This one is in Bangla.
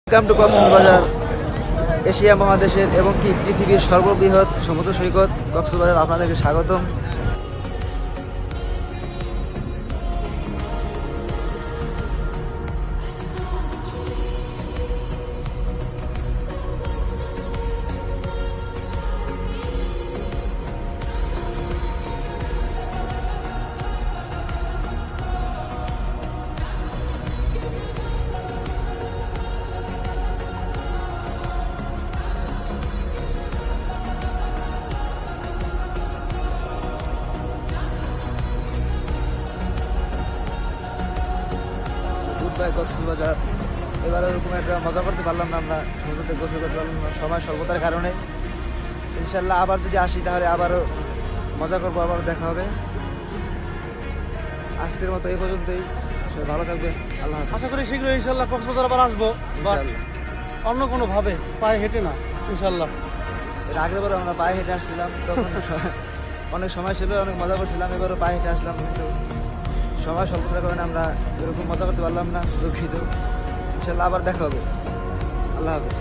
ওয়েলকাম টু কক্সবাজার, এশিয়া মহাদেশের এবং কি পৃথিবীর সর্ববৃহৎ সমুদ্র সৈকত কক্সবাজার। আপনাদেরকে স্বাগতম। কক্সবাজার এবার ওরকম একটা মজা করতে পারলাম না, আমরা সমুদ্রতে গোসল করতে পারলাম না সময় স্বল্পতার কারণে। ইনশাল্লাহ আবার যদি আসি তাহলে আবারও মজা করবো, আবার দেখা হবে। আজকের মতো এই পর্যন্তই, সবাই ভালো থাকবে, আল্লাহ হাফেজ। আশা করি শীঘ্রই ইনশাল্লাহ কক্সবাজার আবার আসবো, বাট অন্য কোনো ভাবে, পায়ে হেঁটে না ইনশাল্লাহ। এর আগের বার আমরা পায়ে হেঁটে আসছিলাম, তখন অনেক সময় ছিল, অনেক মজা করছিলাম। এবারও পায়ে হেঁটে আসলাম, কিন্তু সময় স্বল্পতার কারণে আমরা এরকম মজা করতে পারলাম না, দুঃখিত। ইনশাল্লাহ আবার দেখা হবে, আল্লাহ হাফেজ।